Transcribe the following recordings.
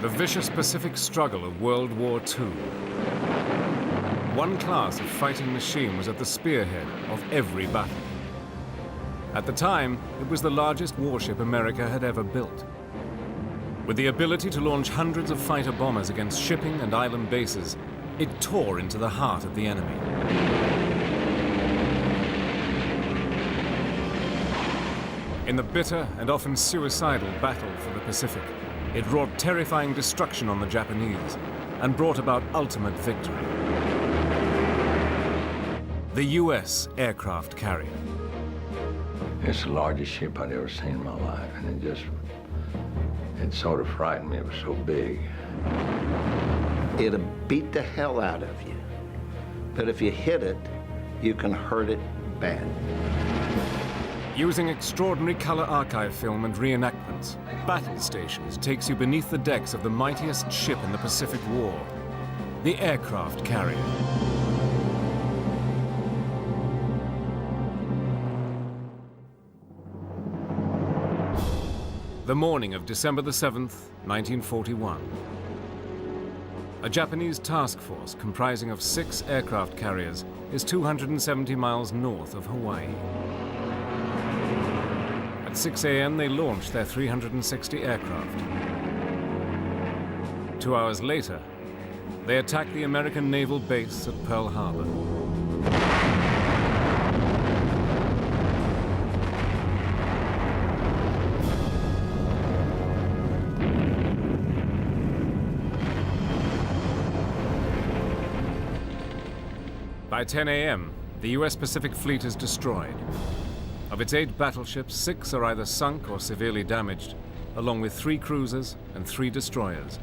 The vicious Pacific struggle of World War II. One class of fighting machine was at the spearhead of every battle. At the time, it was the largest warship America had ever built. With the ability to launch hundreds of fighter bombers against shipping and island bases, it tore into the heart of the enemy. In the bitter and often suicidal battle for the Pacific, it wrought terrifying destruction on the Japanese and brought about ultimate victory. The U.S. aircraft carrier. It's the largest ship I'd ever seen in my life, and it sort of frightened me. It was so big. It'll beat the hell out of you, but if you hit it, you can hurt it bad. Using extraordinary color archive film and reenactments, Battle Stations takes you beneath the decks of the mightiest ship in the Pacific War, the aircraft carrier. The morning of December the 7th, 1941. A Japanese task force comprising of 6 aircraft carriers is 270 miles north of Hawaii. At 6 a.m. they launched their 360 aircraft. 2 hours later, they attacked the American naval base at Pearl Harbor. By 10 a.m., the U.S. Pacific Fleet is destroyed. Of its 8 battleships, 6 are either sunk or severely damaged, along with 3 cruisers and 3 destroyers.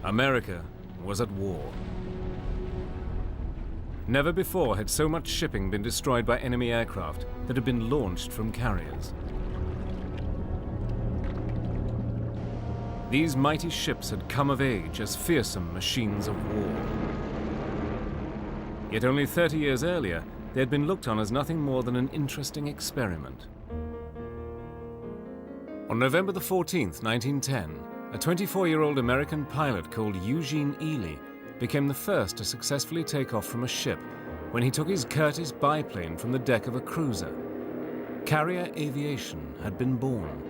America was at war. Never before had so much shipping been destroyed by enemy aircraft that had been launched from carriers. These mighty ships had come of age as fearsome machines of war. Yet only 30 years earlier, they had been looked on as nothing more than an interesting experiment. On November the 14th, 1910, a 24-year-old American pilot called Eugene Ely became the first to successfully take off from a ship when he took his Curtiss biplane from the deck of a cruiser. Carrier aviation had been born.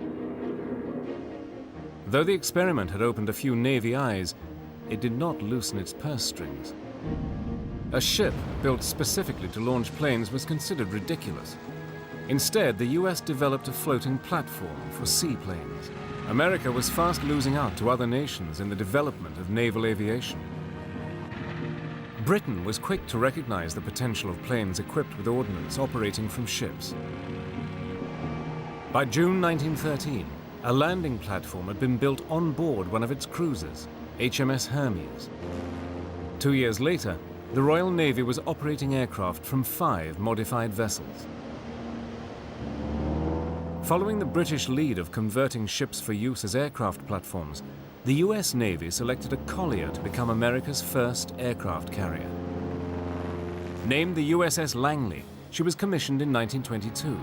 Though the experiment had opened a few Navy eyes, it did not loosen its purse strings. A ship built specifically to launch planes was considered ridiculous. Instead, the US developed a floating platform for seaplanes. America was fast losing out to other nations in the development of naval aviation. Britain was quick to recognize the potential of planes equipped with ordnance operating from ships. By June 1913, a landing platform had been built on board one of its cruisers, HMS Hermes. 2 years later, the Royal Navy was operating aircraft from 5 modified vessels. Following the British lead of converting ships for use as aircraft platforms, the US Navy selected a collier to become America's first aircraft carrier. Named the USS Langley, she was commissioned in 1922.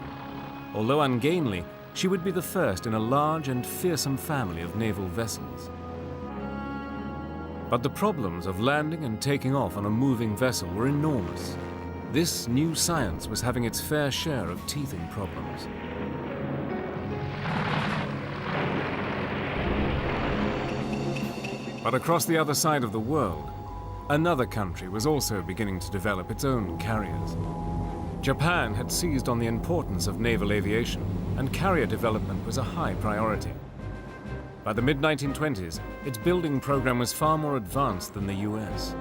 Although ungainly, she would be the first in a large and fearsome family of naval vessels. But the problems of landing and taking off on a moving vessel were enormous. This new science was having its fair share of teething problems. But across the other side of the world, another country was also beginning to develop its own carriers. Japan had seized on the importance of naval aviation, and carrier development was a high priority. By the mid-1920s, its building program was far more advanced than the US.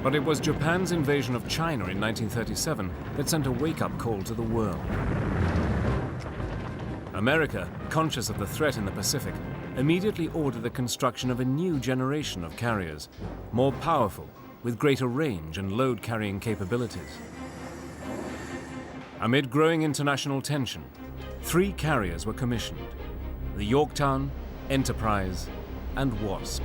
But it was Japan's invasion of China in 1937 that sent a wake-up call to the world. America, conscious of the threat in the Pacific, immediately ordered the construction of a new generation of carriers, more powerful, with greater range and load-carrying capabilities. Amid growing international tension, 3 carriers were commissioned: the Yorktown, Enterprise, and Wasp.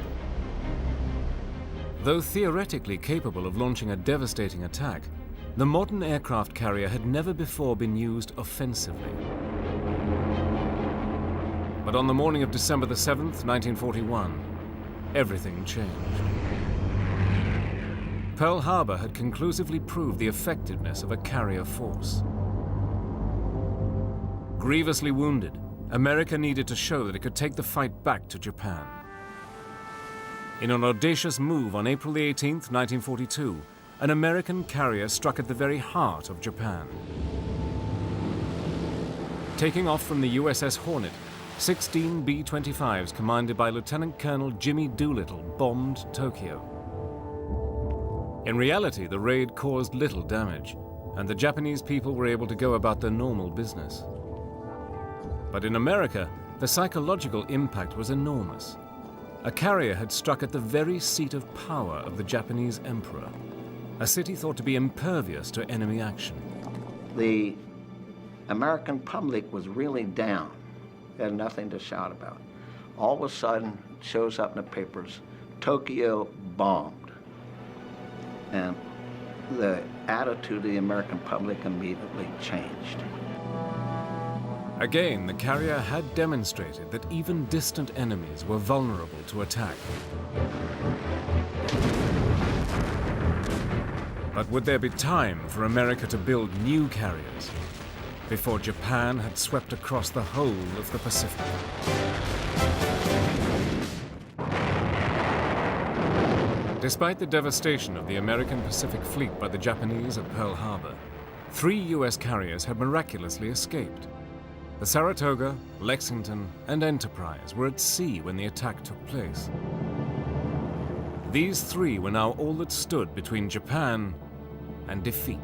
Though theoretically capable of launching a devastating attack, the modern aircraft carrier had never before been used offensively. But on the morning of December the 7th, 1941, everything changed. Pearl Harbor had conclusively proved the effectiveness of a carrier force. Grievously wounded, America needed to show that it could take the fight back to Japan. In an audacious move on April 18, 1942, an American carrier struck at the very heart of Japan. Taking off from the USS Hornet, 16 B-25s commanded by Lieutenant Colonel Jimmy Doolittle bombed Tokyo. In reality, the raid caused little damage, and the Japanese people were able to go about their normal business. But in America, the psychological impact was enormous. A carrier had struck at the very seat of power of the Japanese emperor, a city thought to be impervious to enemy action. The American public was really down. They had nothing to shout about. All of a sudden, it shows up in the papers, Tokyo bombed. And the attitude of the American public immediately changed. Again, the carrier had demonstrated that even distant enemies were vulnerable to attack. But would there be time for America to build new carriers before Japan had swept across the whole of the Pacific? Despite the devastation of the American Pacific Fleet by the Japanese at Pearl Harbor, 3 U.S. carriers had miraculously escaped. The Saratoga, Lexington, and Enterprise were at sea when the attack took place. These 3 were now all that stood between Japan and defeat.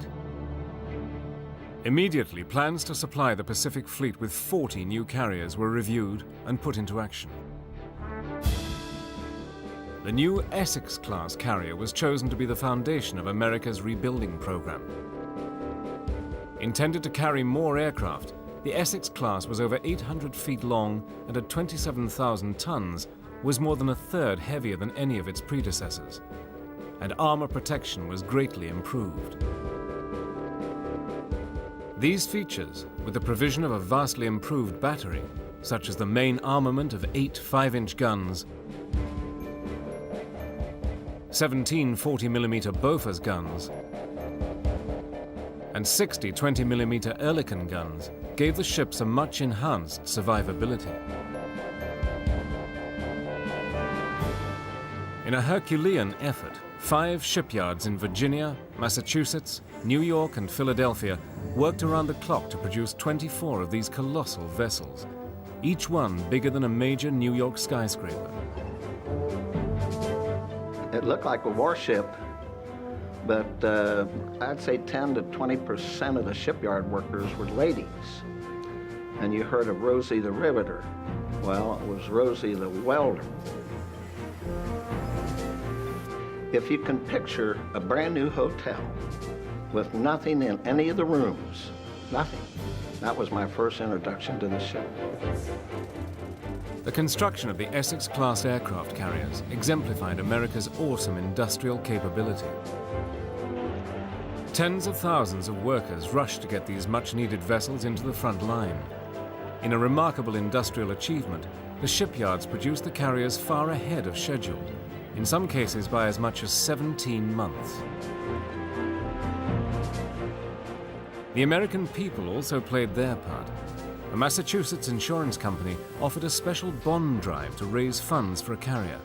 Immediately, plans to supply the Pacific Fleet with 40 new carriers were reviewed and put into action. The new Essex Class carrier was chosen to be the foundation of America's rebuilding program. Intended to carry more aircraft, the Essex Class was over 800 feet long and at 27,000 tons was more than a third heavier than any of its predecessors, and armor protection was greatly improved. These features, with the provision of a vastly improved battery, such as the main armament of 8 5-inch guns, 17 40mm Bofors guns, and 60 20mm Oerlikon guns, gave the ships a much enhanced survivability. In a Herculean effort, 5 shipyards in Virginia, Massachusetts, New York, and Philadelphia worked around the clock to produce 24 of these colossal vessels, each one bigger than a major New York skyscraper. It looked like a warship, but I'd say 10 to 20% of the shipyard workers were ladies. And you heard of Rosie the Riveter. Well, it was Rosie the Welder. If you can picture a brand new hotel with nothing in any of the rooms, nothing. That was my first introduction to the ship. The construction of the Essex Class aircraft carriers exemplified America's awesome industrial capability. Tens of thousands of workers rushed to get these much-needed vessels into the front line. In a remarkable industrial achievement, the shipyards produced the carriers far ahead of schedule, in some cases by as much as 17 months. The American people also played their part. A Massachusetts insurance company offered a special bond drive to raise funds for a carrier.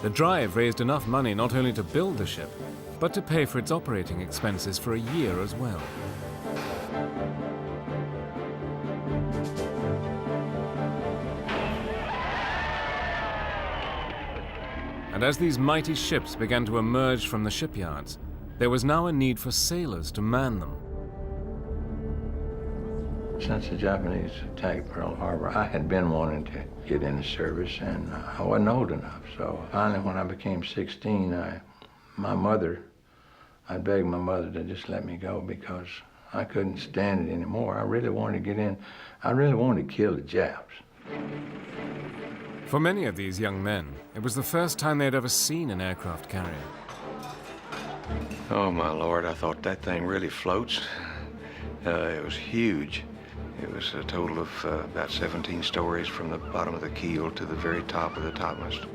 The drive raised enough money not only to build the ship, but to pay for its operating expenses for a year as well. And as these mighty ships began to emerge from the shipyards, there was now a need for sailors to man them. Since the Japanese attacked Pearl Harbor, I had been wanting to get into service, and I wasn't old enough. So finally, when I became 16, I my mother, I begged my mother to just let me go because I couldn't stand it anymore. I really wanted to get in. I really wanted to kill the Japs. For many of these young men, it was the first time they had ever seen an aircraft carrier. Oh, my Lord, I thought that thing really floats. It was huge. It was a total of about 17 stories from the bottom of the keel to the very top of the topmast.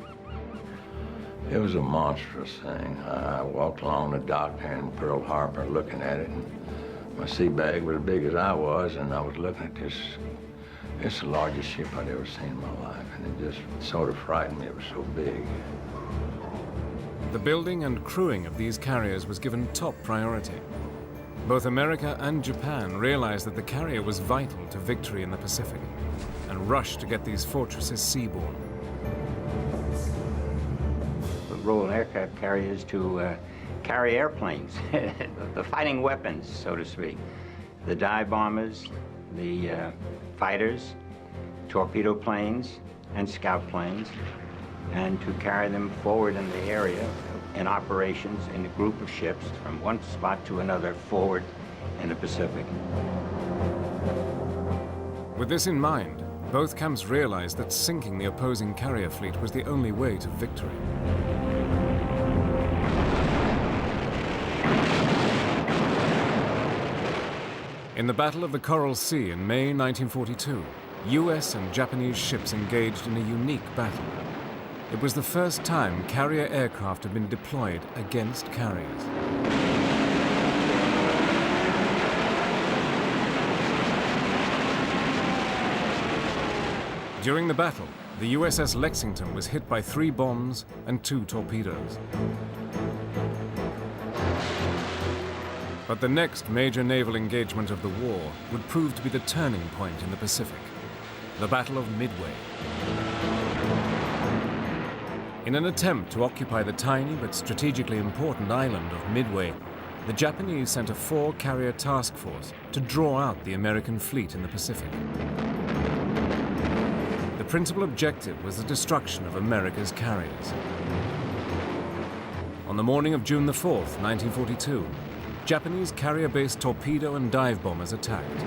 It was a monstrous thing. I walked along the dock here in Pearl Harbor looking at it, and my sea bag was as big as I was, and I was looking at this. It's the largest ship I'd ever seen in my life, and it just sort of frightened me. It was so big. The building and crewing of these carriers was given top priority. Both America and Japan realized that the carrier was vital to victory in the Pacific and rushed to get these fortresses seaborne. Role aircraft carriers to carry airplanes, the fighting weapons, so to speak. The dive bombers, the fighters, torpedo planes, and scout planes, and to carry them forward in the area in operations in a group of ships from one spot to another forward in the Pacific. With this in mind, both camps realized that sinking the opposing carrier fleet was the only way to victory. In the Battle of the Coral Sea in May 1942, US and Japanese ships engaged in a unique battle. It was the first time carrier aircraft had been deployed against carriers. During the battle, the USS Lexington was hit by 3 bombs and 2 torpedoes. But the next major naval engagement of the war would prove to be the turning point in the Pacific, the Battle of Midway. In an attempt to occupy the tiny but strategically important island of Midway, the Japanese sent a 4-carrier task force to draw out the American fleet in the Pacific. The principal objective was the destruction of America's carriers. On the morning of June the 4th, 1942, Japanese carrier-based torpedo and dive bombers attacked.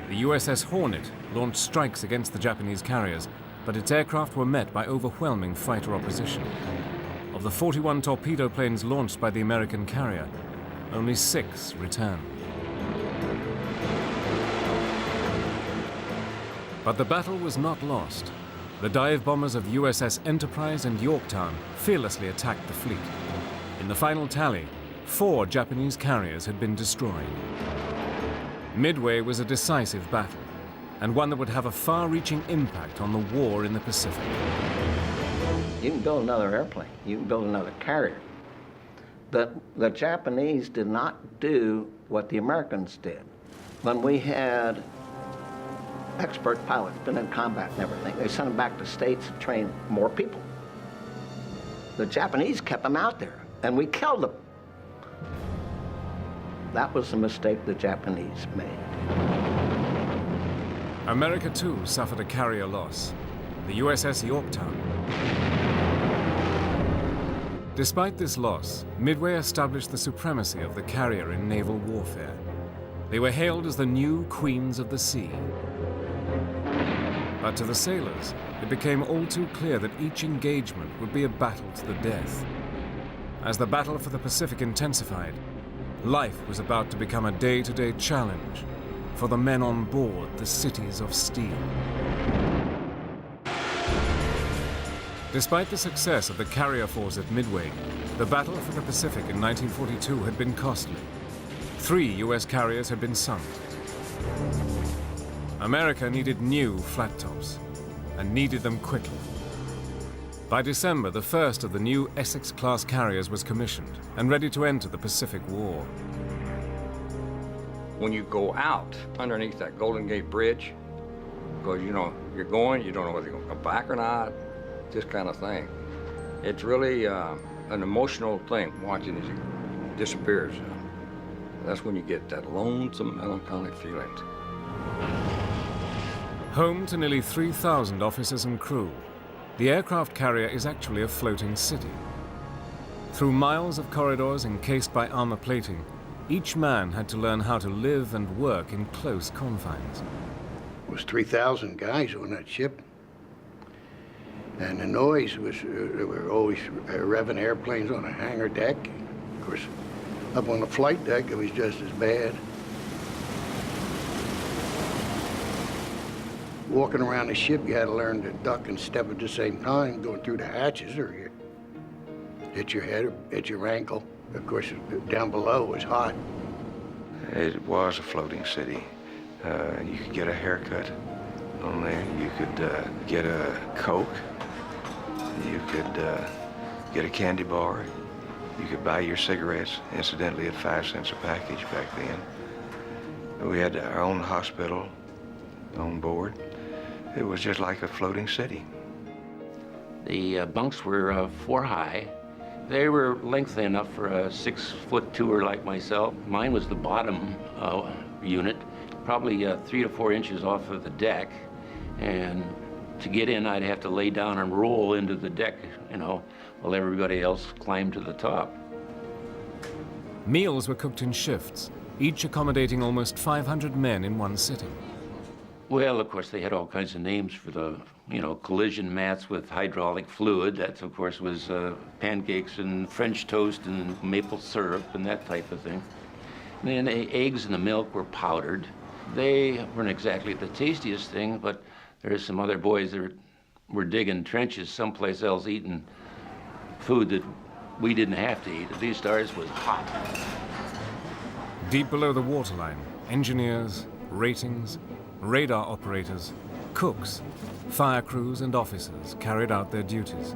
The USS Hornet launched strikes against the Japanese carriers, but its aircraft were met by overwhelming fighter opposition. Of the 41 torpedo planes launched by the American carrier, only 6 returned. But the battle was not lost. The dive bombers of USS Enterprise and Yorktown fearlessly attacked the fleet. In the final tally, 4 Japanese carriers had been destroyed. Midway was a decisive battle, and one that would have a far-reaching impact on the war in the Pacific. You can build another airplane, you can build another carrier. The Japanese did not do what the Americans did. When we had expert pilots, been in combat and everything, they sent them back to States to train more people. The Japanese kept them out there, and we killed them. That was the mistake the Japanese made. America, too, suffered a carrier loss, the USS Yorktown. Despite this loss, Midway established the supremacy of the carrier in naval warfare. They were hailed as the new queens of the sea. But to the sailors, it became all too clear that each engagement would be a battle to the death. As the battle for the Pacific intensified, life was about to become a day-to-day challenge for the men on board the cities of steel. Despite the success of the carrier force at Midway, the battle for the Pacific in 1942 had been costly. 3 US carriers had been sunk. America needed new flat tops, and needed them quickly. By December, the first of the new Essex Class carriers was commissioned and ready to enter the Pacific War. When you go out underneath that Golden Gate Bridge, because you know you're going, you don't know whether you're going to come back or not, this kind of thing. It's really an emotional thing watching as it disappears. That's when you get that lonesome, melancholy feeling. Home to nearly 3,000 officers and crew, the aircraft carrier is actually a floating city. Through miles of corridors encased by armor plating, each man had to learn how to live and work in close confines. There was 3,000 guys on that ship. And the noise was, there were always revving airplanes on the hangar deck. Of course, up on the flight deck, it was just as bad. Walking around the ship, you had to learn to duck and step at the same time, going through the hatches, or you hit your head or hit your ankle. Of course, down below was hot. It was a floating city. You could get a haircut on there. You could get a Coke. You could get a candy bar. You could buy your cigarettes, incidentally, at 5 cents a package back then. We had our own hospital on board. It was just like a floating city. The bunks were 4 high. They were lengthy enough for a 6-foot tour like myself. Mine was the bottom unit, probably 3 to 4 inches off of the deck. And to get in, I'd have to lay down and roll into the deck, you know, while everybody else climbed to the top. Meals were cooked in shifts, each accommodating almost 500 men in one sitting. Well, of course, they had all kinds of names for the, you know, collision mats with hydraulic fluid. That, of course, was pancakes and French toast and maple syrup and that type of thing. And then the eggs and the milk were powdered. They weren't exactly the tastiest thing, but there's some other boys that were digging trenches someplace else eating food that we didn't have to eat. At least ours was hot. Deep below the waterline, engineers, ratings, radar operators, cooks, fire crews and officers carried out their duties.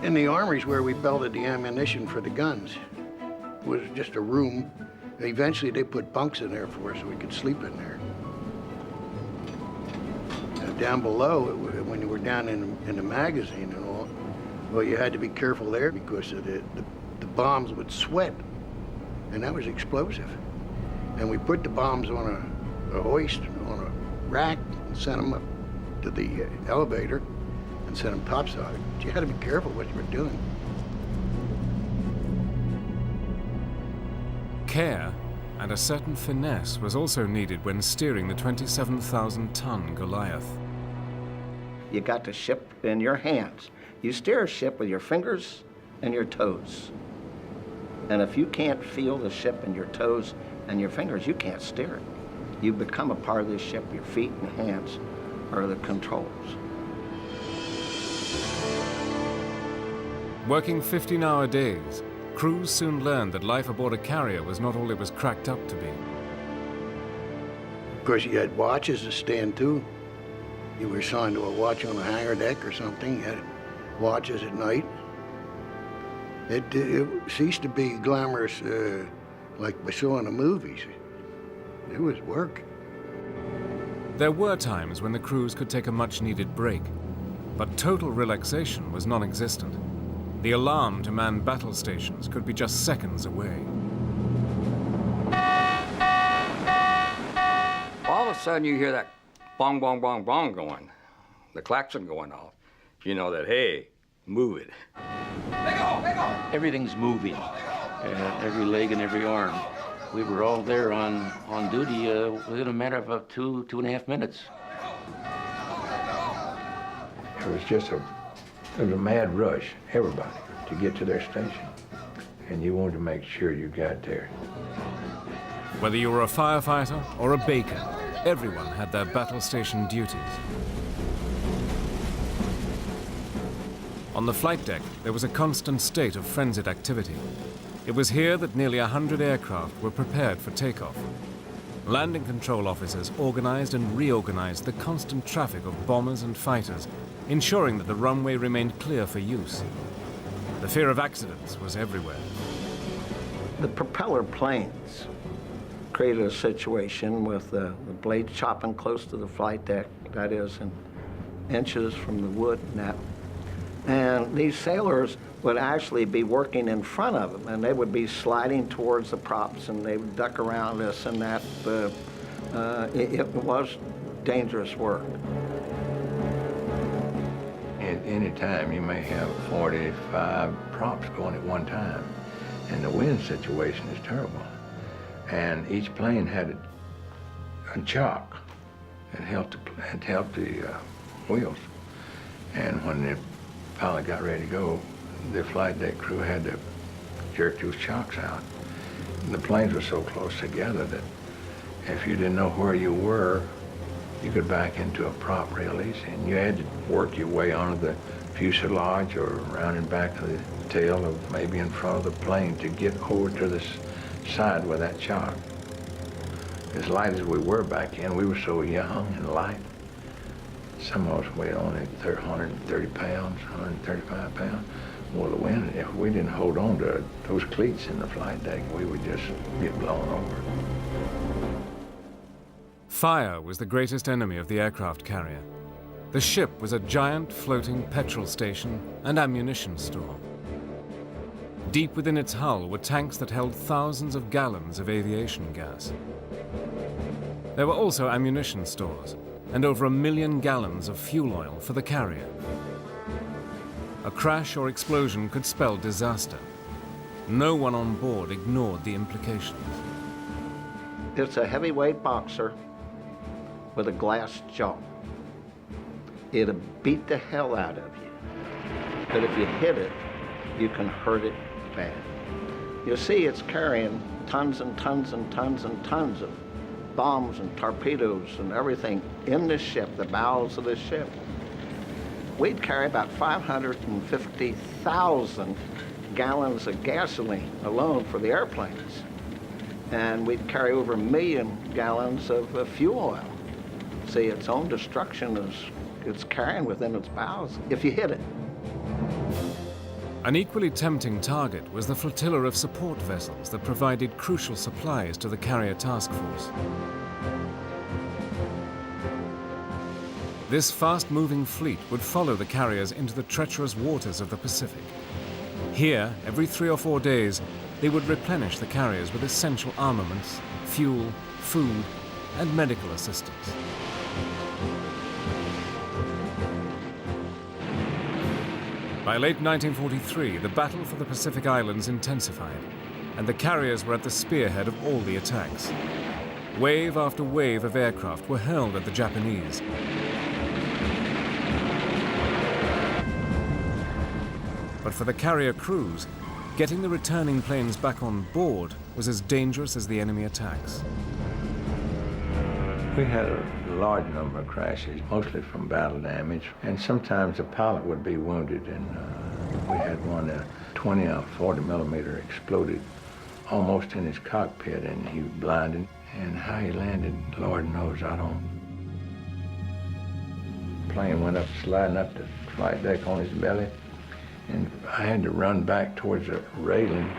In the armories where we belted the ammunition for the guns was just a room. Eventually they put bunks in there for us so we could sleep in there. Down below, when you were down in the magazine and all, well, you had to be careful there because of the bombs would sweat, and that was explosive. And we put the bombs on a hoist, on a rack, and sent them up to the elevator and sent them topside. But you had to be careful what you were doing. Care and a certain finesse was also needed when steering the 27,000-ton Goliath. You got the ship in your hands. You steer a ship with your fingers and your toes. And if you can't feel the ship in your toes and your fingers, you can't steer it. You become a part of this ship. Your feet and hands are the controls. Working 15-hour days, crews soon learned that life aboard a carrier was not all it was cracked up to be. Of course, you had watches to stand to. You were assigned to a watch on the hangar deck or something. You had watches at night. It ceased to be glamorous like we saw in the movies. It was work. There were times when the crews could take a much-needed break, but total relaxation was non-existent. The alarm to man battle stations could be just seconds away. All of a sudden you hear that bong, bong, bong, bong going, the klaxon going off. You know that, hey, move it. Everything's moving, every leg and every arm. We were all there on duty within a matter of about 2.5 minutes. It was just a mad rush, everybody, to get to their station. And you wanted to make sure you got there. Whether you were a firefighter or a baker, everyone had their battle station duties. On the flight deck, there was a constant state of frenzied activity. It was here that nearly 100 aircraft were prepared for takeoff. Landing control officers organized and reorganized the constant traffic of bombers and fighters, ensuring that the runway remained clear for use. The fear of accidents was everywhere. The propeller planes created a situation with the blades chopping close to the flight deck, that is, in inches from the wood net. And these sailors would actually be working in front of them, and they would be sliding towards the props, and they would duck around this and that. It was dangerous work. any time you may have 45 props going at one time, and the wind situation is terrible. And each plane had a chock that helped the wheels. And when the pilot got ready to go, the flight deck crew had to jerk those chocks out. And the planes were so close together that if you didn't know where you were, you could back into a prop real easy. And you had to work your way onto the fuselage or around and back of the tail or maybe in front of the plane to get over to the side with that chock. As light as we were back then, we were so young and light. Some of us weighed only 130 pounds, 135 pounds. Well, the wind, if we didn't hold on to those cleats in the flight deck, we would just get blown over. Fire was the greatest enemy of the aircraft carrier. The ship was a giant floating petrol station and ammunition store. Deep within its hull were tanks that held thousands of gallons of aviation gas. There were also ammunition stores and over 1 million gallons of fuel oil for the carrier. A crash or explosion could spell disaster. No one on board ignored the implications. It's a heavyweight boxer with a glass jaw. It'll beat the hell out of you. But if you hit it, you can hurt it bad. You see, it's carrying tons and tons and tons and tons of bombs and torpedoes and everything in the ship, the bowels of the ship. We'd carry about 550,000 gallons of gasoline alone for the airplanes. And we'd carry over 1 million gallons of fuel oil. See, its own destruction is it's carrying within its bowels if you hit it. An equally tempting target was the flotilla of support vessels that provided crucial supplies to the carrier task force. This fast-moving fleet would follow the carriers into the treacherous waters of the Pacific. Here, every 3 or 4 days, they would replenish the carriers with essential armaments, fuel, food, and medical assistance. By late 1943, the battle for the Pacific Islands intensified, and the carriers were at the spearhead of all the attacks. Wave after wave of aircraft were hurled at the Japanese. But for the carrier crews, getting the returning planes back on board was as dangerous as the enemy attacks. We had a large number of crashes, mostly from battle damage, and sometimes the pilot would be wounded. And we had one, a 20 or 40 millimeter exploded almost in his cockpit, and he was blinded. And how he landed, Lord knows, I don't. The plane went up, sliding up the flight deck on his belly, and I had to run back towards the railing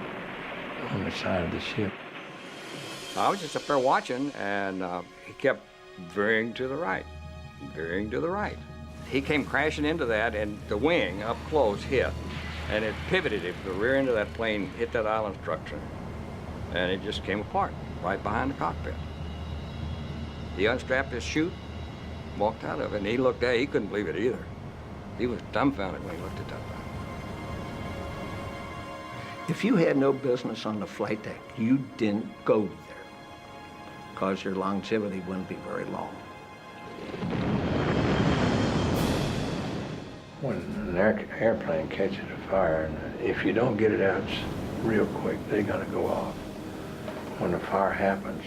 on the side of the ship. I was just up there watching, and he kept veering to the right, veering to the right. He came crashing into that, and the wing up close hit, and it pivoted. The rear end of that plane hit that island structure, and it just came apart right behind the cockpit. He unstrapped his chute, walked out of it, and he looked at it. He couldn't believe it either. He was dumbfounded when he looked at that thing. If you had no business on the flight deck, you didn't go there, because your longevity wouldn't be very long. When an airplane catches a fire, and if you don't get it out real quick, they're going to go off. When the fire happens,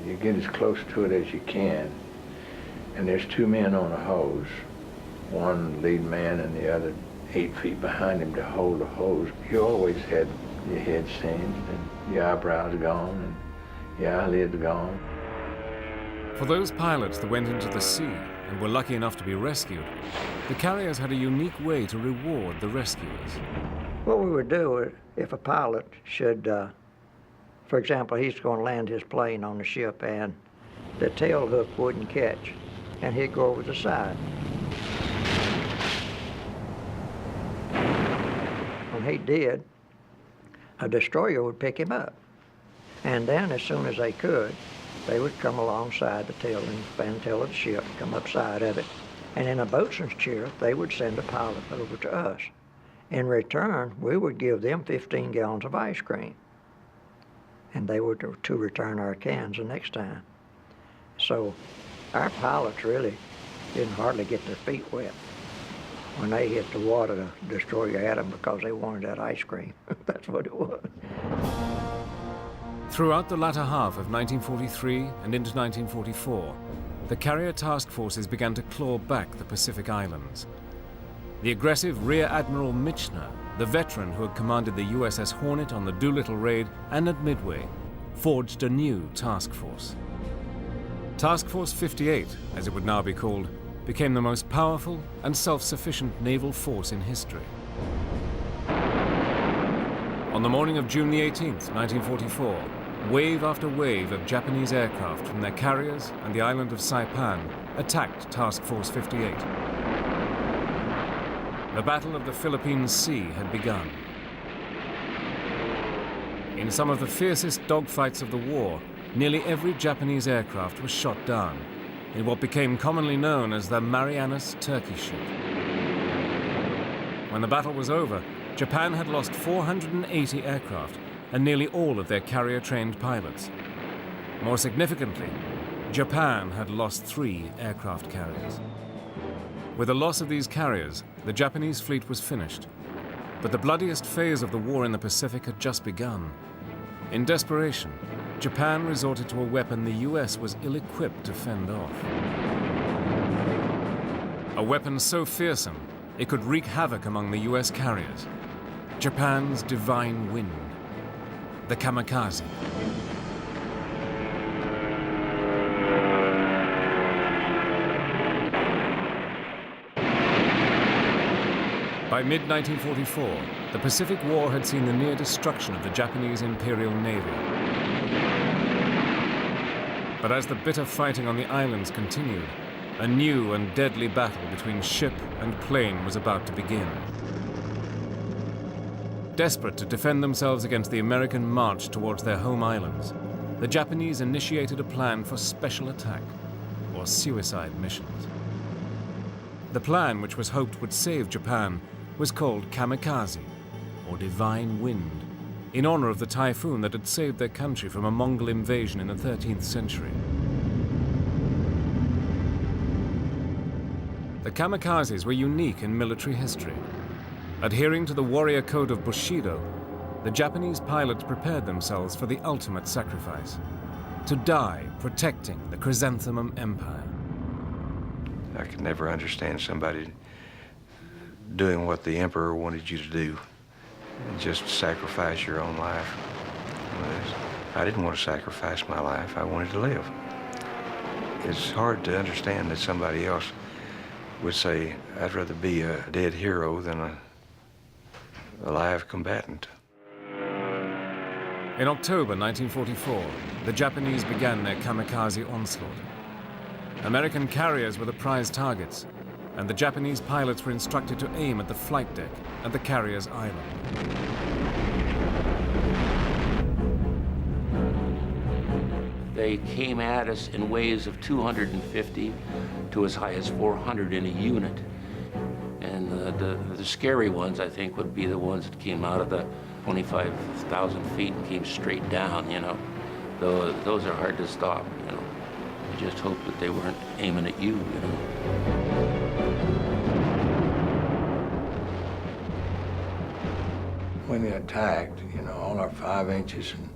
you get as close to it as you can, and there's 2 men on a hose, one lead man and the other 8 feet behind him to hold the hose. You always had your head singed and your eyebrows gone and your eyelids gone. For those pilots that went into the sea and were lucky enough to be rescued, the carriers had a unique way to reward the rescuers. What we would do if a pilot should, for example, he's going to land his plane on the ship and the tail hook wouldn't catch, and he'd go over the side. When he did, a destroyer would pick him up. And then as soon as they could, they would come alongside the tail and span tail of the ship, come up side of it, And in a boatswain's chair, they would send a pilot over to us. In return, we would give them 15 gallons of ice cream. And they were to return our cans the next time. So our pilots really didn't hardly get their feet wet when they hit the water to destroy your atom because they wanted that ice cream. That's what it was. Throughout the latter half of 1943 and into 1944, the carrier task forces began to claw back the Pacific Islands. The aggressive Rear Admiral Michener, the veteran who had commanded the USS Hornet on the Doolittle raid and at Midway, forged a new task force. Task Force 58, as it would now be called, became the most powerful and self-sufficient naval force in history. On the morning of June the 18th, 1944, wave after wave of Japanese aircraft from their carriers and the island of Saipan attacked Task Force 58. The Battle of the Philippine Sea had begun. In some of the fiercest dogfights of the war, nearly every Japanese aircraft was shot down in what became commonly known as the Marianas Turkey Shoot. When the battle was over, Japan had lost 480 aircraft and nearly all of their carrier-trained pilots. More significantly, Japan had lost 3 aircraft carriers. With the loss of these carriers, the Japanese fleet was finished. But the bloodiest phase of the war in the Pacific had just begun. In desperation, Japan resorted to a weapon the US was ill-equipped to fend off. A weapon so fearsome, it could wreak havoc among the US carriers. Japan's divine wind, the kamikaze. By mid-1944, the Pacific War had seen the near destruction of the Japanese Imperial Navy. But as the bitter fighting on the islands continued, a new and deadly battle between ship and plane was about to begin. Desperate to defend themselves against the American march towards their home islands, the Japanese initiated a plan for special attack, or suicide missions. The plan, which was hoped would save Japan, was called kamikaze, or divine wind, in honor of the typhoon that had saved their country from a Mongol invasion in the 13th century. The kamikazes were unique in military history. Adhering to the warrior code of Bushido, the Japanese pilots prepared themselves for the ultimate sacrifice, to die protecting the Chrysanthemum Empire. I could never understand somebody doing what the emperor wanted you to do, and just sacrifice your own life. I didn't want to sacrifice my life. I wanted to live. It's hard to understand that somebody else would say, I'd rather be a dead hero than a live combatant. In October 1944, the Japanese began their kamikaze onslaught. American carriers were the prize targets, and the Japanese pilots were instructed to aim at the flight deck and the carrier's island. They came at us in waves of 250 to as high as 400 in a unit. And the scary ones, I think, would be the ones that came out of the 25,000 feet and came straight down, you know. Those are hard to stop, you know. You just hope that they weren't aiming at you, you know. When they attacked, you know, all our 5 inches and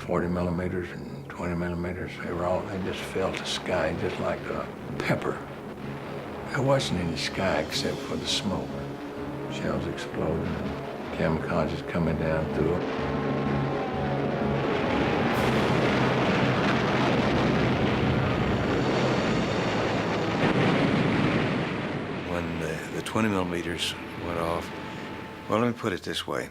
40 millimeters and 20 millimeters, they just fell to sky just like a pepper. There wasn't any sky except for the smoke. Shells exploding and kamikazes coming down through it. When the 20 millimeters went off, well, let me put it this way.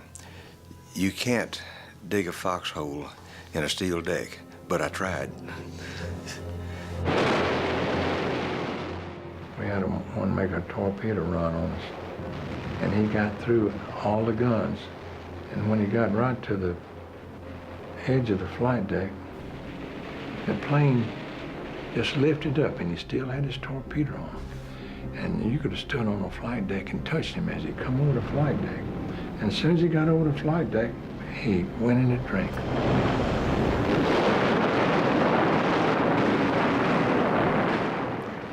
You can't dig a foxhole in a steel deck, but I tried. We had one make a torpedo run on us, and he got through all the guns. And when he got right to the edge of the flight deck, the plane just lifted up, and he still had his torpedo on. And you could have stood on the flight deck and touched him as he come over the flight deck. And as soon as he got over the flight deck, he went in a drink.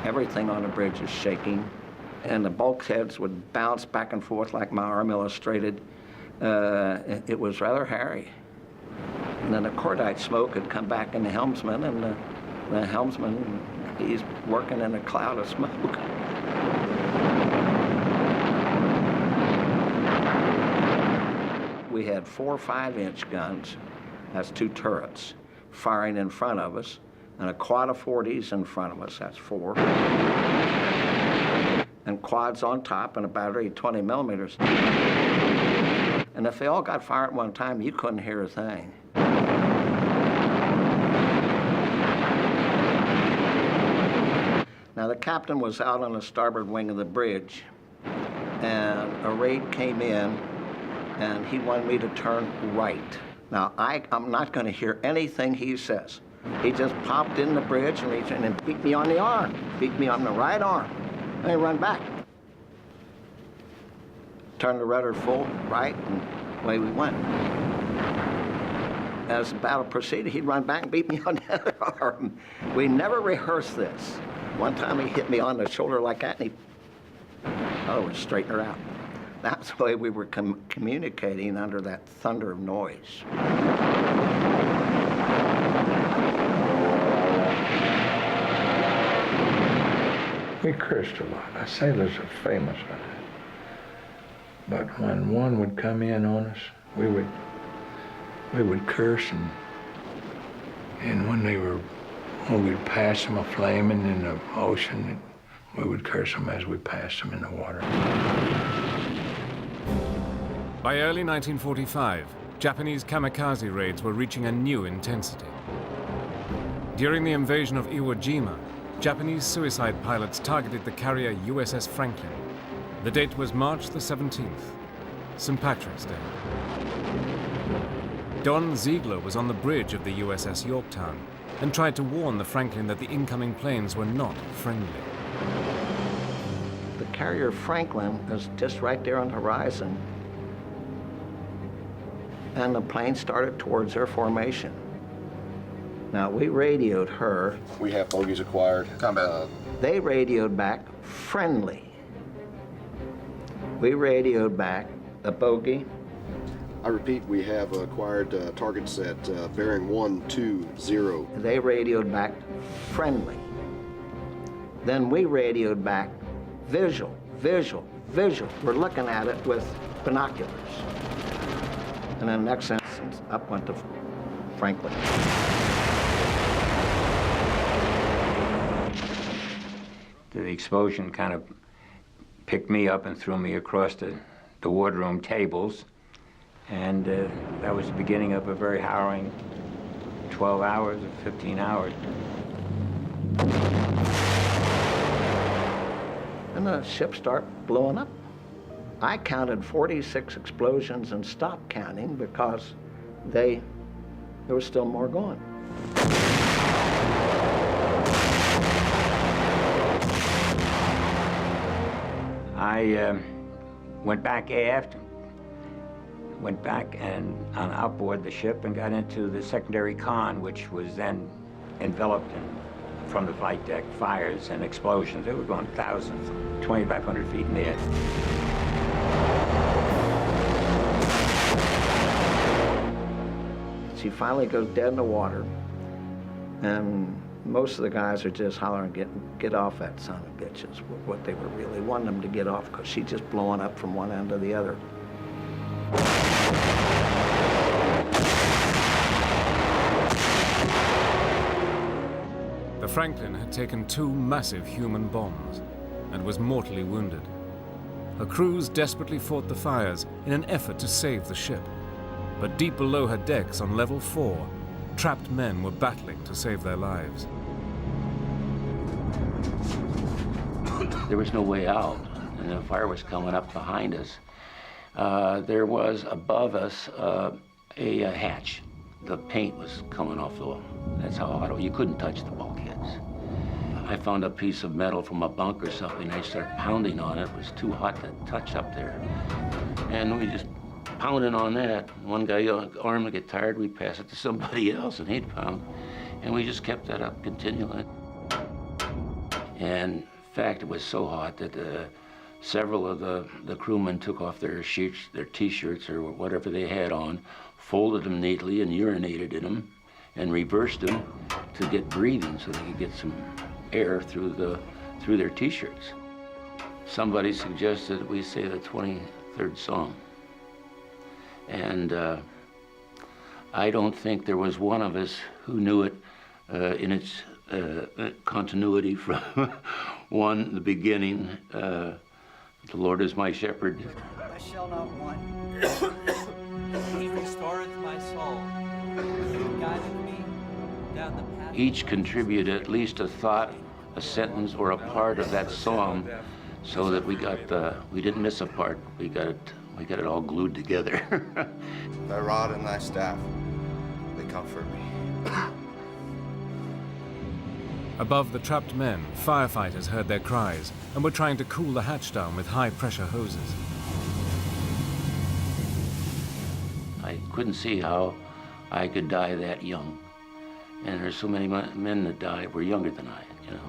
Everything on the bridge is shaking, and the bulkheads would bounce back and forth like my arm illustrated. It was rather hairy. And then the cordite smoke had come back in the helmsman, and the helmsman, he's working in a cloud of smoke. We had 4 5-inch guns, that's 2 turrets, firing in front of us, and a quad of 40s in front of us, that's 4. And quads on top, and a battery of 20 millimeters. And if they all got fired at one time, you couldn't hear a thing. Now, the captain was out on the starboard wing of the bridge, and a raid came in, and he wanted me to turn right. Now, I'm not going to hear anything he says. He just popped in the bridge and reached in and beat me on the arm, beat me on the right arm, and he run back. Turned the rudder full right, and away we went. As the battle proceeded, he'd run back and beat me on the other arm. We never rehearsed this. One time he hit me on the shoulder like that, and would straighten her out. That's the way we were communicating under that thunder of noise. We cursed a lot. Sailors are famous for that. But when one would come in on us, we would curse, and when we'd pass them a-flaming in the ocean, we would curse them as we passed them in the water. By early 1945, Japanese kamikaze raids were reaching a new intensity. During the invasion of Iwo Jima, Japanese suicide pilots targeted the carrier USS Franklin. The date was March the 17th, St. Patrick's Day. Don Ziegler was on the bridge of the USS Yorktown and tried to warn the Franklin that the incoming planes were not friendly. The carrier Franklin was just right there on the horizon, and the plane started towards their formation. Now, we radioed her. We have bogeys acquired. Combat. They radioed back, friendly. We radioed back, a bogey. I repeat, we have acquired targets at bearing 120. They radioed back, friendly. Then we radioed back, visual, visual, visual. We're looking at it with binoculars. And then the next instance, up went the Franklin. The explosion kind of picked me up and threw me across the wardroom tables. And that was the beginning of a very harrowing 12 hours or 15 hours. And the ship started blowing up. I counted 46 explosions and stopped counting because there was still more going. I went back aft, and on outboard the ship and got into the secondary con, which was then enveloped from the flight deck, fires and explosions. They were going thousands, 2,500 feet in the air. She finally goes dead in the water, and most of the guys are just hollering, get off that son of a bitch, is what they were really wanting them to get off, because she's just blowing up from one end to the other. The Franklin had taken 2 massive human bombs and was mortally wounded. Her crews desperately fought the fires in an effort to save the ship. But deep below her decks on level 4, trapped men were battling to save their lives. There was no way out, and the fire was coming up behind us. There was above us a hatch. The paint was coming off the wall. That's how hot you couldn't touch the bulkheads. I found a piece of metal from a bunk or something. I started pounding on it. It was too hot to touch up there. And we just pounding on that. One guy arm would get tired, we'd pass it to somebody else and he'd pound. And we just kept that up continually. And in fact, it was so hot that several of the crewmen took off their sheets, their T-shirts or whatever they had on, folded them neatly and urinated in them and reversed them to get breathing so they could get some air through their T-shirts. Somebody suggested we say the 23rd Psalm. And I don't think there was one of us who knew it in its continuity from the beginning. The Lord is my shepherd. I shall not want. He restoreth my soul. He guideth me down the path. Each contributed at least a thought, a sentence, or a part of that psalm, so that we didn't miss a part. We got it all glued together. Thy rod and thy staff, they comfort me. Above the trapped men, firefighters heard their cries and were trying to cool the hatch down with high-pressure hoses. I couldn't see how I could die that young. And there's so many men that died were younger than I, you know.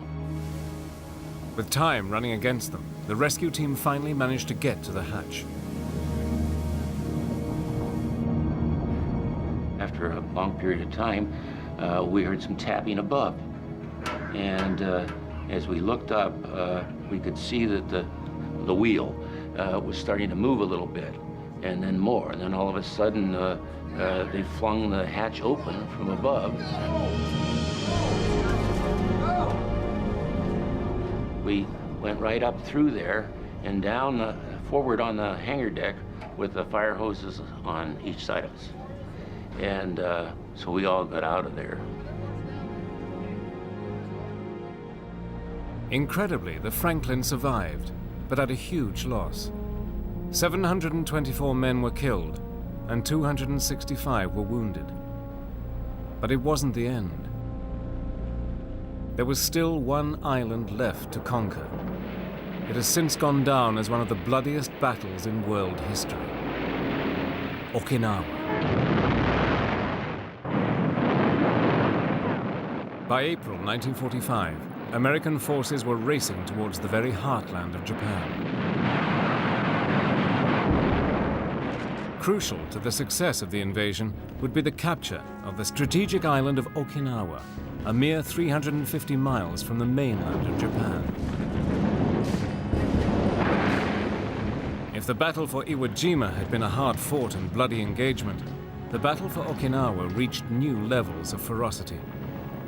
With time running against them, the rescue team finally managed to get to the hatch. After a long period of time, we heard some tapping above. And as we looked up, we could see that the wheel was starting to move a little bit, and then more. And then all of a sudden, they flung the hatch open from above. We went right up through there and down forward on the hangar deck with the fire hoses on each side of us. And so we all got out of there. Incredibly, the Franklin survived, but at a huge loss. 724 men were killed, and 265 were wounded. But it wasn't the end. There was still one island left to conquer. It has since gone down as one of the bloodiest battles in world history. Okinawa. By April 1945, American forces were racing towards the very heartland of Japan. Crucial to the success of the invasion would be the capture of the strategic island of Okinawa, a mere 350 miles from the mainland of Japan. If the battle for Iwo Jima had been a hard-fought and bloody engagement, the battle for Okinawa reached new levels of ferocity,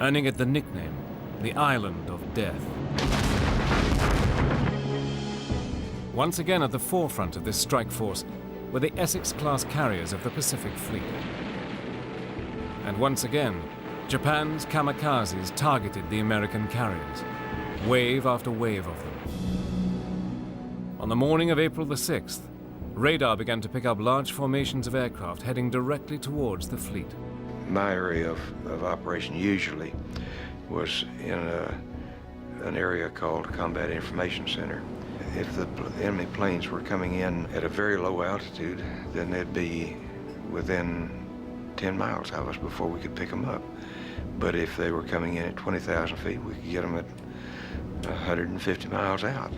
earning it the nickname, the Island of Death. Once again at the forefront of this strike force were the Essex Class carriers of the Pacific Fleet. And once again, Japan's kamikazes targeted the American carriers, wave after wave of them. On the morning of April the 6th, radar began to pick up large formations of aircraft heading directly towards the fleet. My area of operation usually was in an area called Combat Information Center. If the enemy planes were coming in at a very low altitude, then they'd be within 10 miles of us before we could pick them up. But if they were coming in at 20,000 feet, we could get them at 150 miles out.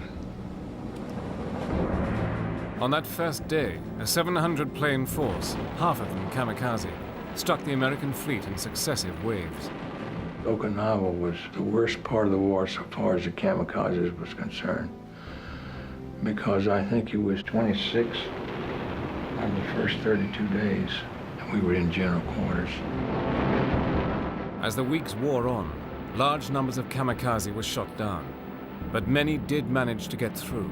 On that first day, a 700-plane force, half of them kamikaze, struck the American fleet in successive waves. Okinawa was the worst part of the war so far as the kamikazes was concerned, because I think it was 26 on the first 32 days, and we were in general quarters. As the weeks wore on, large numbers of kamikaze were shot down, but many did manage to get through,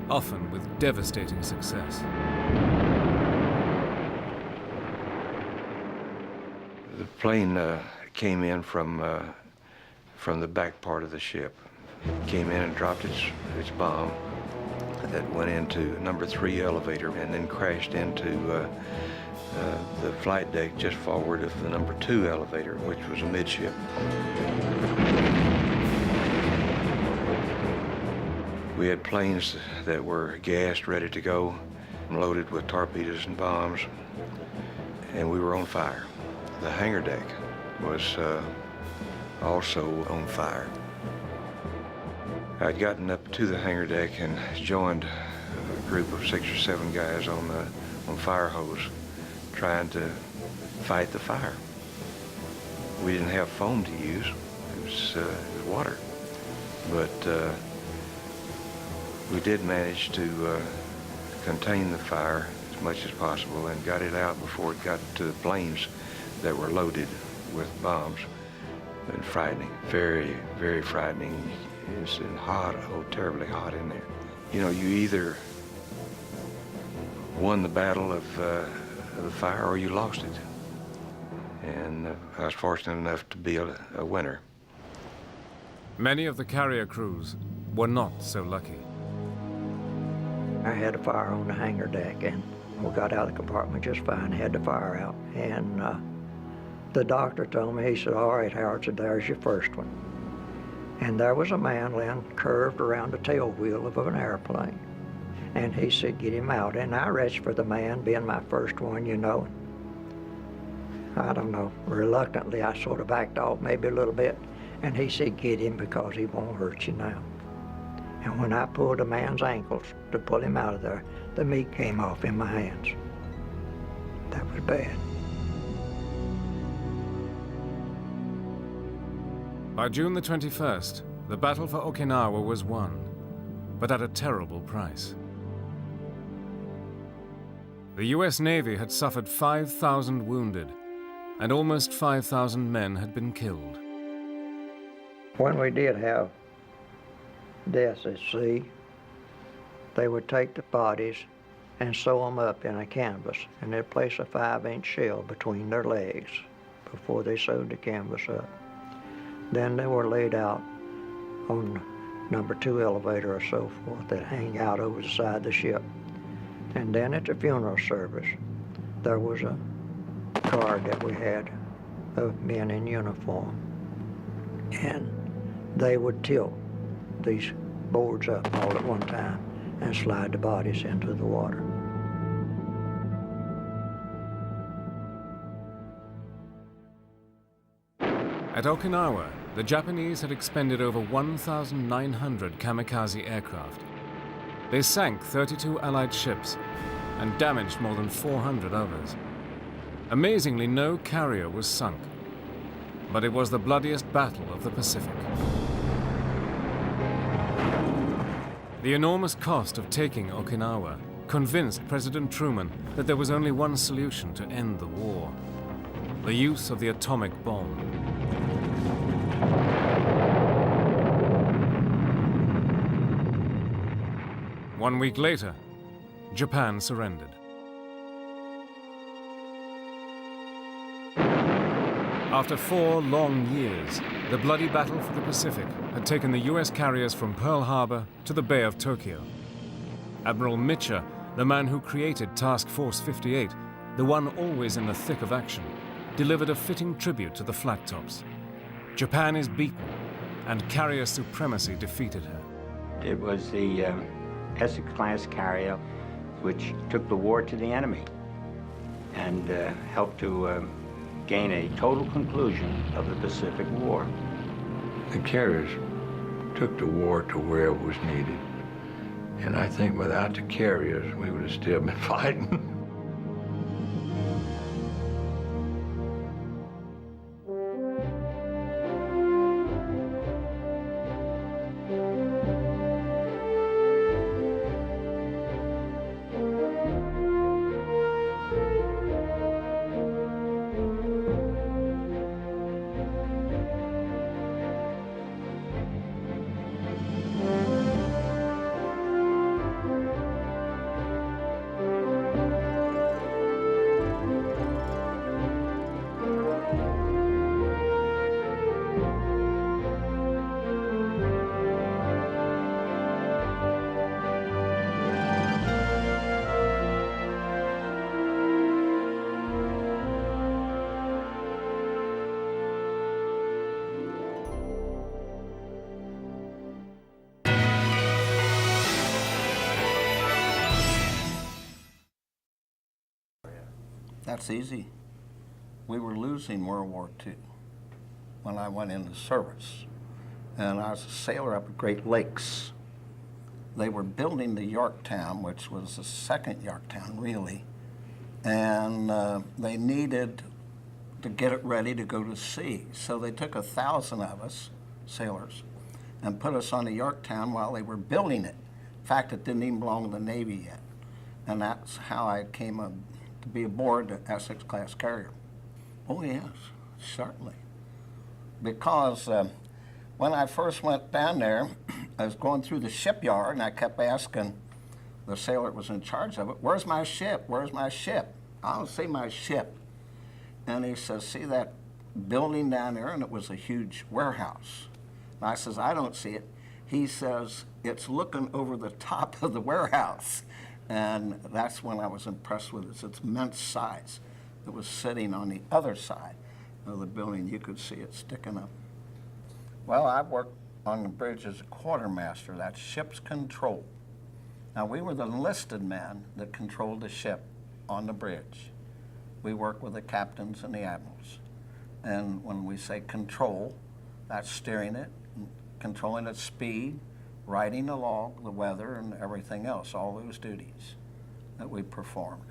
often with devastating success. The plane came in from the back part of the ship. Came in and dropped its bomb that went into number 3 elevator and then crashed into the flight deck just forward of the number 2 elevator, which was a midship. We had planes that were gassed, ready to go, loaded with torpedoes and bombs, and we were on fire. The hangar deck was also on fire. I'd gotten up to the hangar deck and joined a group of 6 or 7 guys on fire hose trying to fight the fire. We didn't have foam to use. It was water. But we did manage to contain the fire as much as possible and got it out before it got to the planes that were loaded with bombs. And frightening, very, very frightening. It's hot, oh, terribly hot in there. You know, you either won the battle of the fire or you lost it. And I was fortunate enough to be a winner. Many of the carrier crews were not so lucky. I had a fire on the hangar deck, and we got out of the compartment just fine, had the fire out. And the doctor told me, he said, "All right, Howard," said, "there's your first one." And there was a man laying curved around the tail wheel of an airplane. And he said, "Get him out." And I reached for the man, being my first one, you know. I don't know, reluctantly, I sort of backed off maybe a little bit. And he said, "Get him because he won't hurt you now." And when I pulled the man's ankles to pull him out of there, the meat came off in my hands. That was bad. By June the 21st, the battle for Okinawa was won, but at a terrible price. The US Navy had suffered 5,000 wounded, and almost 5,000 men had been killed. When we did have deaths at sea, they would take the bodies and sew them up in a canvas, and they'd place a 5-inch shell between their legs before they sewed the canvas up. Then they were laid out on number 2 elevator or so forth that hang out over the side of the ship. And then at the funeral service, there was a guard that we had of men in uniform. And they would tilt these boards up all at one time and slide the bodies into the water. At Okinawa, the Japanese had expended over 1,900 kamikaze aircraft. They sank 32 Allied ships and damaged more than 400 others. Amazingly, no carrier was sunk, but it was the bloodiest battle of the Pacific. The enormous cost of taking Okinawa convinced President Truman that there was only one solution to end the war: the use of the atomic bomb. One week later, Japan surrendered. After 4 long years, the bloody battle for the Pacific had taken the US carriers from Pearl Harbor to the Bay of Tokyo. Admiral Mitcher, the man who created Task Force 58, the one always in the thick of action, delivered a fitting tribute to the flat tops. Japan is beaten, and carrier supremacy defeated her. It was the Essex Class carrier which took the war to the enemy and helped to gain a total conclusion of the Pacific War. The carriers took the war to where it was needed. And I think without the carriers, we would have still been fighting. That's easy. We were losing World War II when I went into service. And I was a sailor up at Great Lakes. They were building the Yorktown, which was the second Yorktown, really. And they needed to get it ready to go to sea. So they took 1,000 of us, sailors, and put us on the Yorktown while they were building it. In fact, it didn't even belong to the Navy yet. And that's how I came to be aboard the Essex Class carrier. Oh yes, certainly. Because when I first went down there, I was going through the shipyard and I kept asking the sailor that was in charge of it, "Where's my ship? Where's my ship? I don't see my ship." And he says, "See that building down there?" And it was a huge warehouse. And I says, "I don't see it." He says, "It's looking over the top of the warehouse." And that's when I was impressed with its immense size. It was sitting on the other side of the building. You could see it sticking up. Well, I worked on the bridge as a quartermaster. That's ship's control. Now, we were the enlisted men that controlled the ship on the bridge. We worked with the captains and the admirals. And when we say control, that's steering it, controlling its speed, writing the log, the weather, and everything else, all those duties that we performed.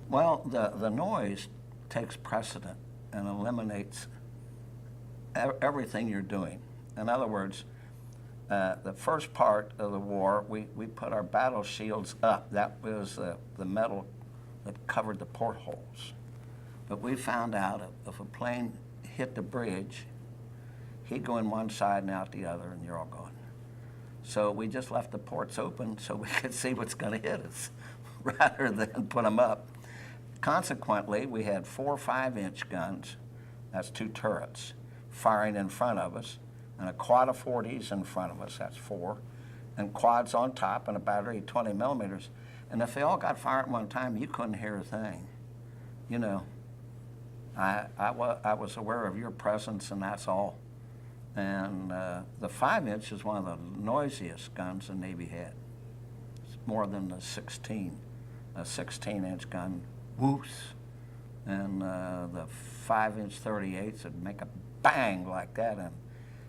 Well, the noise takes precedent and eliminates everything you're doing. In other words, the first part of the war, we put our battle shields up. That was the metal that covered the portholes. But we found out if a plane hit the bridge, he'd go in one side and out the other, and you're all gone. So we just left the ports open so we could see what's going to hit us rather than put them up. Consequently, we had 4 5-inch guns, that's 2 turrets, firing in front of us, and a quad of 40s in front of us, that's 4, and quads on top, and a battery of 20 millimeters. And if they all got fired at one time, you couldn't hear a thing. You know, I was aware of your presence, and that's all. And the 5-inch is one of the noisiest guns the Navy had. It's more than the 16. A 16-inch gun, whoops. And the 5-inch 38s would make a bang like that, and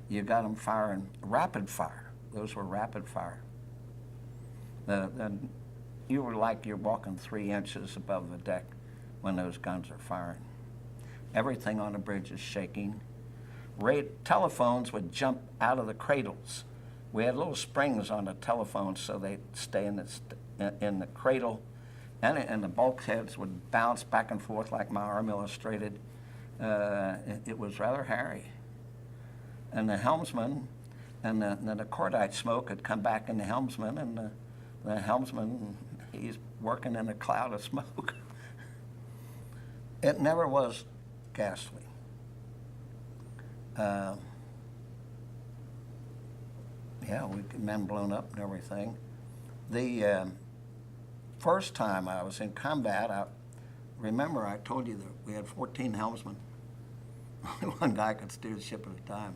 you got them firing rapid fire. Those were rapid fire. You were like you're walking 3 inches above the deck when those guns are firing. Everything on the bridge is shaking. Telephones would jump out of the cradles. We had little springs on the telephones so they'd stay in the cradle, and the bulkheads would bounce back and forth like my arm illustrated. It was rather hairy. And the helmsman, and the cordite smoke had come back in the helmsman, and the helmsman, he's working in a cloud of smoke. It never was ghastly. Yeah, men blown up and everything. The first time I was in combat, remember I told you that we had 14 helmsmen. Only one guy could steer the ship at a time.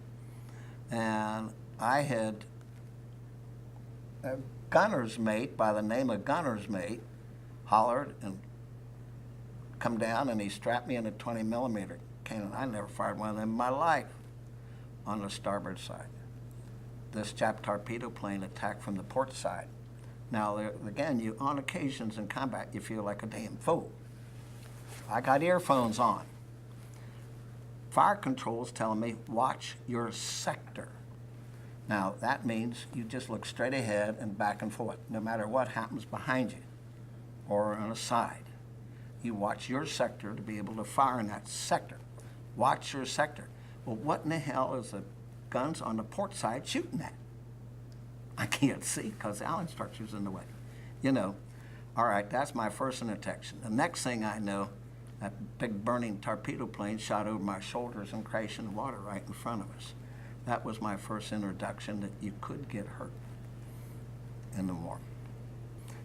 And I had a gunner's mate by the name of gunner's mate hollered and come down, and he strapped me in a 20 millimeter cannon. I never fired one of them in my life on the starboard side. This Jap torpedo plane attacked from the port side. Now, again, on occasions in combat, you feel like a damn fool. I got earphones on. Fire control's telling me, watch your sector. Now, that means you just look straight ahead and back and forth, no matter what happens behind you or on the side. You watch your sector to be able to fire in that sector. Watch your sector. Well, what in the hell is the guns on the port side shooting at? I can't see because the Allen structure's in the way. You know, all right, that's my first detection. The next thing I know, that big burning torpedo plane shot over my shoulders and crashed in the water right in front of us. That was my first introduction that you could get hurt in the war.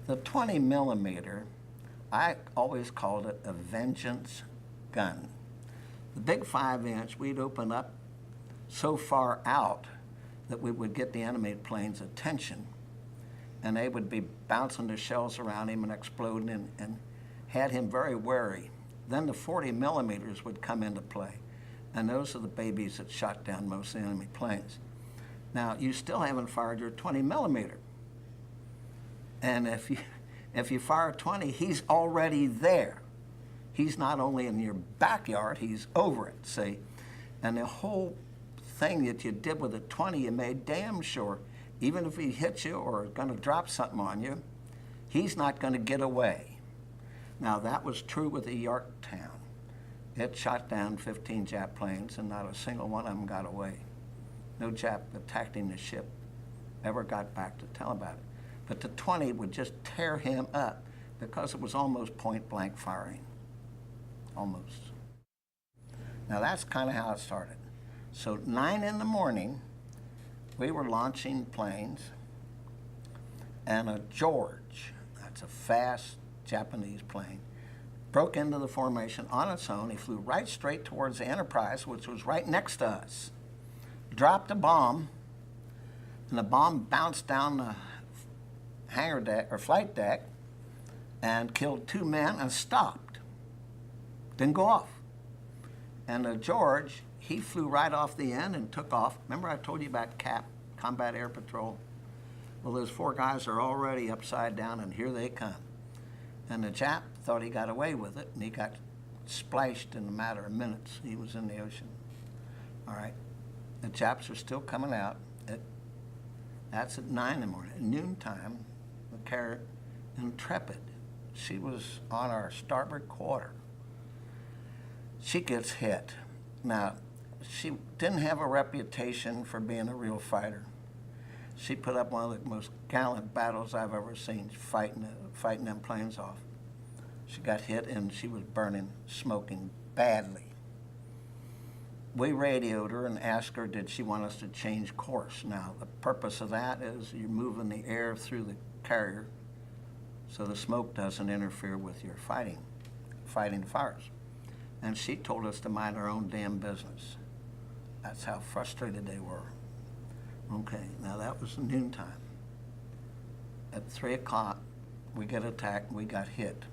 The 20 millimeter, I always called it a vengeance gun. The big 5-inch, we'd open up so far out that we would get the enemy plane's attention, and they would be bouncing their shells around him and exploding, and had him very wary. Then the 40 millimeters would come into play, and those are the babies that shot down most of the enemy planes. Now, you still haven't fired your 20 millimeter. And if you fire 20, he's already there. He's not only in your backyard, he's over it, see? And the whole thing that you did with the 20, you made damn sure, even if he hits you or is going to drop something on you, he's not going to get away. Now, that was true with the Yorktown. It shot down 15 Jap planes, and not a single one of them got away. No Jap attacking the ship ever got back to tell about it. But the 20 would just tear him up because it was almost point-blank firing. Almost. Now, that's kind of how it started. So 9 in the morning, we were launching planes, and a George, that's a fast Japanese plane, broke into the formation on its own. He flew right straight towards the Enterprise, which was right next to us, dropped a bomb, and the bomb bounced down the hangar deck or flight deck and killed 2 men and stopped. Didn't go off. And the George, he flew right off the end and took off. Remember I told you about CAP, Combat Air Patrol? Well, those 4 guys are already upside down, and here they come. And the Jap thought he got away with it, and he got splashed in a matter of minutes. He was in the ocean. All right. The Japs are still coming out. That's at 9 in the morning. At noontime, the carrier Intrepid, she was on our starboard quarter. She gets hit. Now, she didn't have a reputation for being a real fighter. She put up one of the most gallant battles I've ever seen, fighting them planes off. She got hit and she was burning, smoking badly. We radioed her and asked her, did she want us to change course? Now, the purpose of that is you're moving the air through the carrier so the smoke doesn't interfere with your fighting fires. And she told us to mind our own damn business. That's how frustrated they were. Okay, now that was noontime. At 3 o'clock, we get attacked and we got hit.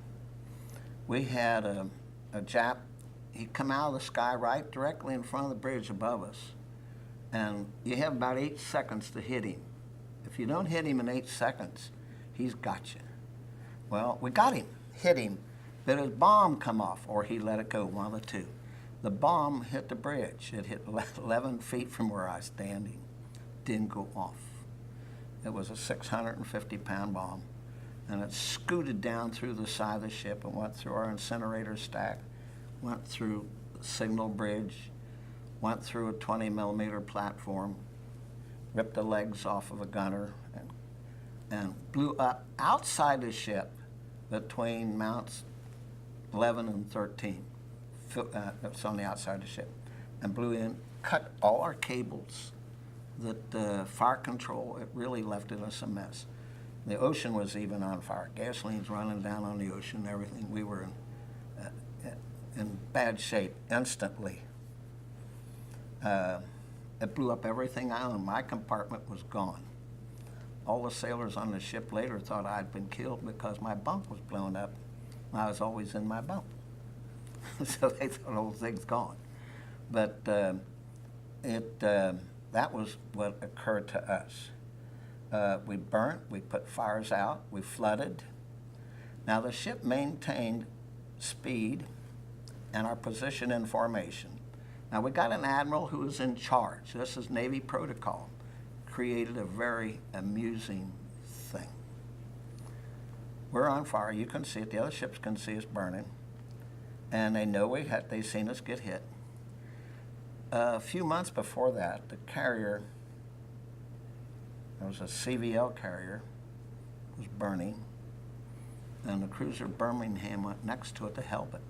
We had a Jap, he'd come out of the sky right directly in front of the bridge above us. And you have about 8 seconds to hit him. If you don't hit him in 8 seconds, he's got you. Well, we got him, hit him. But his bomb come off, or he let it go, one of the two. The bomb hit the bridge. It hit 11 feet from where I was standing. Didn't go off. It was a 650-pound bomb, and it scooted down through the side of the ship and went through our incinerator stack, went through the signal bridge, went through a 20-millimeter platform, ripped the legs off of a gunner, and blew up outside the ship between mounts 11 and 13. That's on the outside of the ship, and blew in, cut all our cables. That fire control, it really left us a mess. The ocean was even on fire. Gasoline's running down on the ocean and everything. We were in bad shape instantly. It blew up everything I owned. My compartment was gone. All the sailors on the ship later thought I'd been killed because my bunk was blown up. I was always in my bunk. So they thought the whole thing's gone. But that was what occurred to us. We burnt, we put fires out, we flooded. Now the ship maintained speed and our position in formation. Now we got an admiral who was in charge. This is Navy protocol. Created a very amusing thing. We're on fire, you can see it, the other ships can see us burning. And they know they've seen us get hit. A few months before that, the carrier, it was a CVL carrier, was burning, and the cruiser Birmingham went next to it to help it.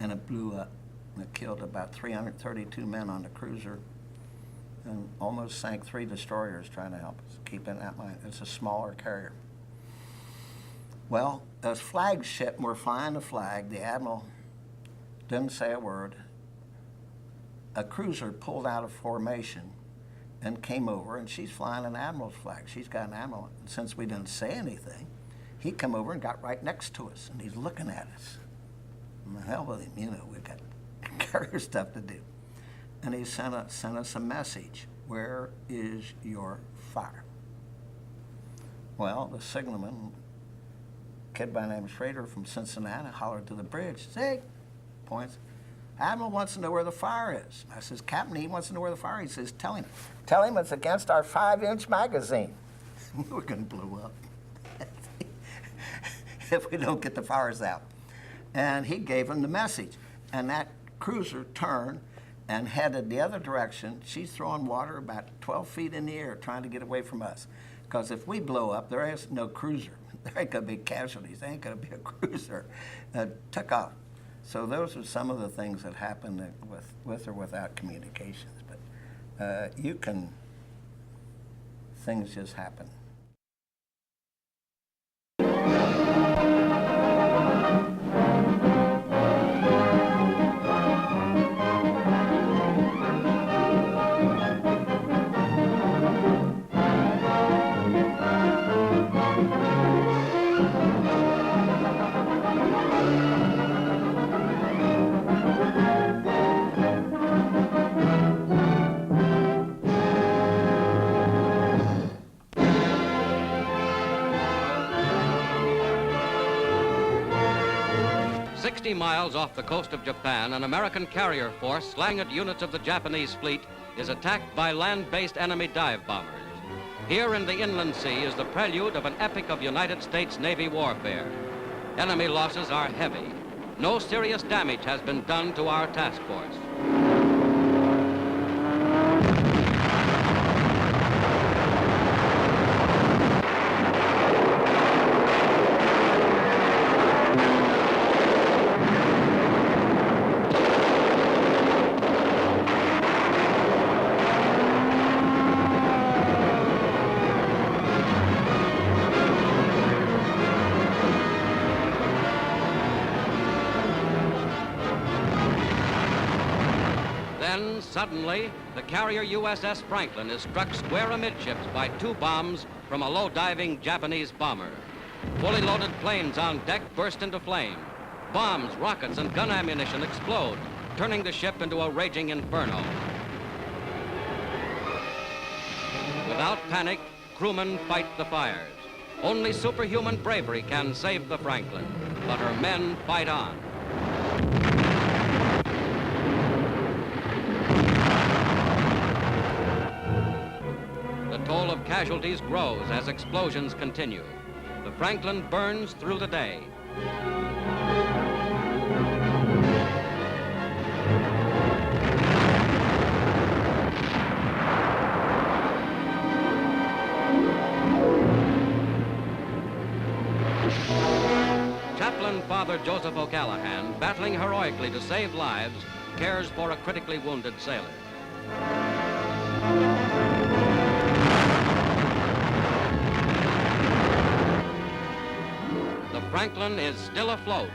And it blew up, and it killed about 332 men on the cruiser, and almost sank 3 destroyers trying to help us. Keep in that mind, it's a smaller carrier. Well, as flagship, we're flying the flag, the admiral didn't say a word. A cruiser pulled out of formation and came over, and she's flying an admiral's flag. She's got an admiral. And since we didn't say anything, he come over and got right next to us, and he's looking at us. And the hell with him, you know, we've got carrier stuff to do. And he sent us a message. Where is your fire? Well, the signalman, kid by the name of Schrader from Cincinnati, hollered to the bridge, "Zig," points, "Admiral wants to know where the fire is." I says, "Captain, he wants to know where the fire is." He says, Tell him it's against our 5-inch magazine." We're gonna blow up if we don't get the fires out. And he gave him the message. And that cruiser turned and headed the other direction. She's throwing water about 12 feet in the air trying to get away from us. Because if we blow up, there is no cruiser. There ain't gonna be casualties. There ain't gonna be a cruiser. Took off. So those are some of the things that happened with or without communications. But things just happen. Miles off the coast of Japan, an American carrier force slaying at units of the Japanese fleet is attacked by land-based enemy dive bombers. Here in the inland sea is the prelude of an epic of United States Navy warfare. Enemy losses are heavy. No serious damage has been done to our task force. Suddenly, the carrier USS Franklin is struck square amidships by 2 bombs from a low-diving Japanese bomber. Fully loaded planes on deck burst into flame. Bombs, rockets, and gun ammunition explode, turning the ship into a raging inferno. Without panic, crewmen fight the fires. Only superhuman bravery can save the Franklin, but her men fight on. The toll of casualties grows as explosions continue. The Franklin burns through the day. Chaplain Father Joseph O'Callahan, battling heroically to save lives, cares for a critically wounded sailor. The Franklin is still afloat.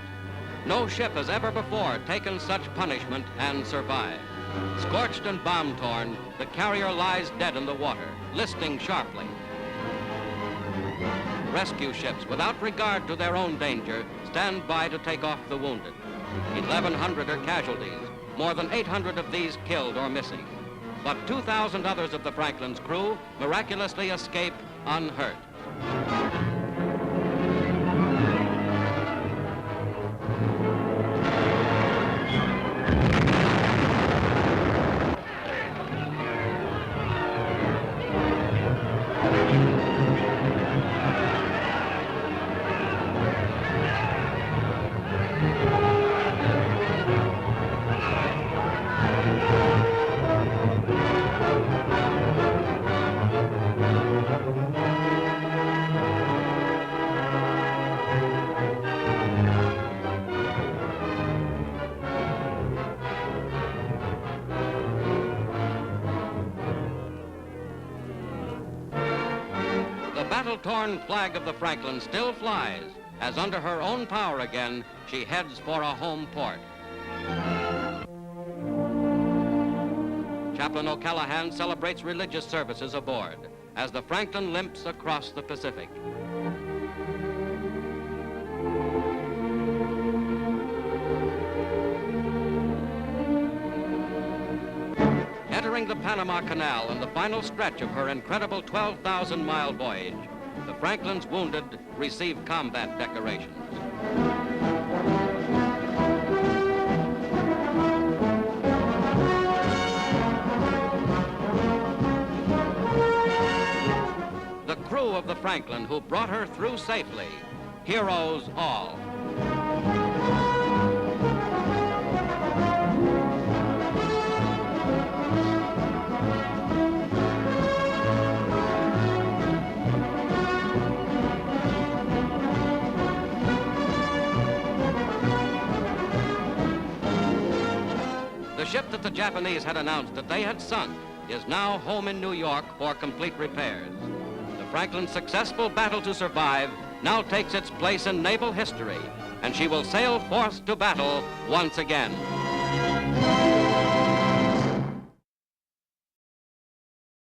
No ship has ever before taken such punishment and survived. Scorched and bomb-torn, the carrier lies dead in the water, listing sharply. Rescue ships, without regard to their own danger, stand by to take off the wounded. 1,100 are casualties, more than 800 of these killed or missing. But 2,000 others of the Franklin's crew miraculously escape unhurt. Battle-torn flag of the Franklin still flies, as under her own power again, she heads for a home port. Chaplain O'Callahan celebrates religious services aboard as the Franklin limps across the Pacific. During the Panama Canal and the final stretch of her incredible 12,000-mile voyage, the Franklin's wounded received combat decorations. The crew of the Franklin who brought her through safely, heroes all. The ship that the Japanese had announced that they had sunk is now home in New York for complete repairs. The Franklin's successful battle to survive now takes its place in naval history, and she will sail forth to battle once again.